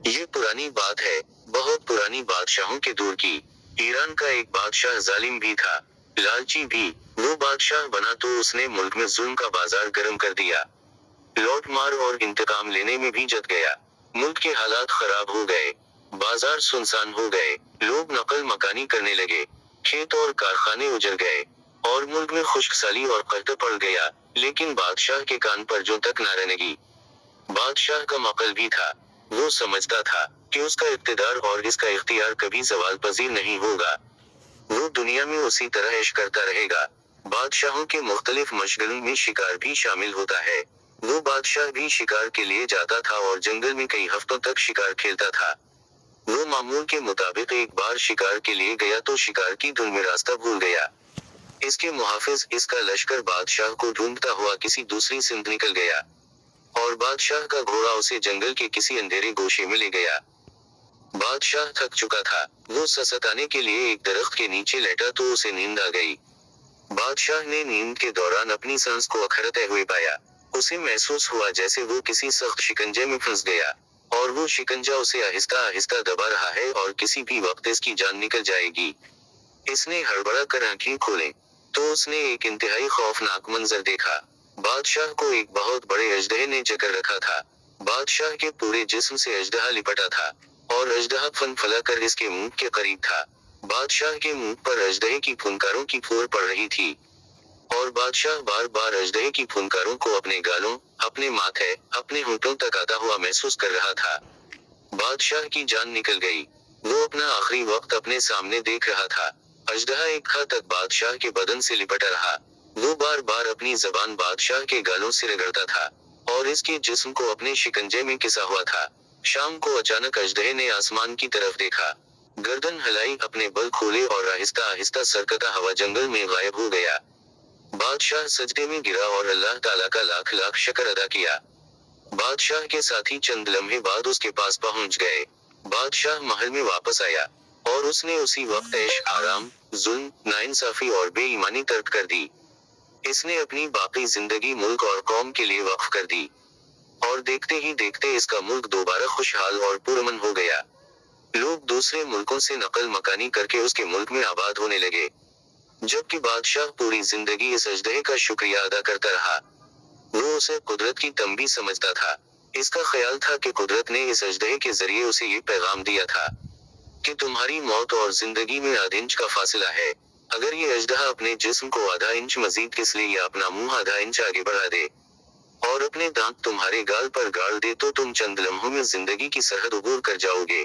یہ پرانی بات ہے، بہت پرانی بادشاہوں کے دور کی۔ ایران کا ایک بادشاہ ظالم بھی تھا، لالچی بھی۔ وہ بادشاہ بنا تو اس نے ملک میں ظلم کا بازار گرم کر دیا۔ لوٹ مار اور انتقام لینے میں بھی جت گیا۔ ملک کے حالات خراب ہو گئے، بازار سنسان ہو گئے، لوگ نقل مکانی کرنے لگے، کھیت اور کارخانے اجڑ گئے، اور ملک میں خشک سالی اور قحط پڑ گیا۔ لیکن بادشاہ کے کان پر جو تک نہ رنگی۔ بادشاہ کا عقل بھی تھا۔ وہ سمجھتا تھا کہ اس کا اقتدار اور اس کا اختیار کبھی زوال پذیر نہیں ہوگا۔ وہ دنیا میں اسی طرح عیش کرتا رہے گا۔ بادشاہوں کے مختلف مشغلوں میں شکار بھی شامل ہوتا ہے۔ وہ بادشاہ بھی شکار کے لیے جاتا تھا اور جنگل میں کئی ہفتوں تک شکار کھیلتا تھا۔ وہ معمول کے مطابق ایک بار شکار کے لیے گیا تو شکار کی دھن میں راستہ بھول گیا۔ اس کے محافظ، اس کا لشکر بادشاہ کو ڈھونڈتا ہوا کسی دوسری سمت نکل گیا، اور بادشاہ کا گھوڑا اسے جنگل کے کسی اندھیرے گوشے میں لے گیا۔ بادشاہ تھک چکا تھا، وہ سستانے کے لیے ایک درخت کے نیچے لیٹا تو اسے نیند آ گئی۔ بادشاہ نے نیند کے دوران اپنی سانس کو اکھڑتے ہوئے پایا۔ اسے محسوس ہوا جیسے وہ کسی سخت شکنجے میں پھنس گیا، اور وہ شکنجہ اسے آہستہ آہستہ دبا رہا ہے اور کسی بھی وقت اس کی جان نکل جائے گی۔ اس نے ہڑبڑا کر آنکھیں کھولیں، تو اس نے ایک انتہائی خوفناک منظر دیکھا۔ بادشاہ کو ایک بہت بڑے اژدہے نے جکڑ رکھا تھا۔ بادشاہ کے پورے جسم سے اژدہا لپٹا تھا، اور اژدہا پھن پھلا کر اس کے منہ کے قریب تھا۔ بادشاہ کے منہ پر اژدہے کی پھنکاروں کی پھوڑ پڑ رہی تھی، اور بادشاہ بار بار اژدہے کی پھنکاروں کو اپنے گالوں، اپنے ماتھے، اپنے ہونٹوں تک آتا ہوا محسوس کر رہا تھا۔ بادشاہ کی جان نکل گئی۔ وہ اپنا آخری وقت اپنے سامنے دیکھ رہا تھا۔ اژدہا ایک حد تک بادشاہ کے بدن سے لپٹا رہا۔ وہ بار بار اپنی زبان بادشاہ کے گالوں سے رگڑتا تھا، اور اس کے جسم کو اپنے شکنجے میں کسا ہوا تھا۔ شام کو اچانک اژدہے نے آسمان کی طرف دیکھا، گردن ہلائی، اپنے بل کھولے اور آہستہ آہستہ سرکتا ہوا جنگل میں غائب ہو گیا۔ بادشاہ سجدے میں گرا اور اللہ تعالیٰ کا لاکھ لاکھ شکر ادا کیا۔ بادشاہ کے ساتھی چند لمحے بعد اس کے پاس پہنچ گئے۔ بادشاہ محل میں واپس آیا، اور اس نے اسی وقت عیش آرام، ظلم، ناانصافی اور بے ایمانی ترک کر دی۔ اس نے اپنی باقی زندگی ملک اور قوم کے لیے وقف کر دی، اور دیکھتے ہی دیکھتے اس کا ملک دوبارہ خوشحال اور پرامن ہو گیا۔ لوگ دوسرے ملکوں سے نقل مکانی کر کے اس کے ملک میں آباد ہونے لگے، جبکہ بادشاہ پوری زندگی اس اژدہے کا شکریہ ادا کرتا رہا۔ وہ اسے قدرت کی تنبیہ سمجھتا تھا۔ اس کا خیال تھا کہ قدرت نے اس اژدہے کے ذریعے اسے یہ پیغام دیا تھا کہ تمہاری موت اور زندگی میں آدھ انچ کا فاصلہ ہے۔ اگر یہ اژدہا اپنے جسم کو آدھا انچ مزید کس لے یا اپنا منہ آدھا انچ آگے بڑھا دے، اور اپنے دانت تمہارے گال پر گاڑ دے تو تم چند لمحوں میں زندگی کی سرحد عبور کر جاؤ گے۔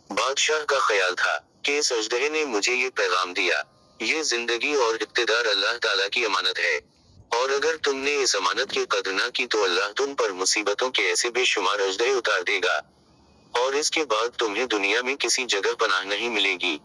بادشاہ کا خیال تھا کہ اس اژدہے نے مجھے یہ پیغام دیا، یہ زندگی اور اقتدار اللہ تعالیٰ کی امانت ہے، اور اگر تم نے اس امانت کی قدر نہ کی تو اللہ تم پر مصیبتوں کے ایسے بے شمار اژدہے اتار دے گا، اور اس کے بعد تمہیں دنیا میں کسی جگہ پناہ نہیں ملے گی۔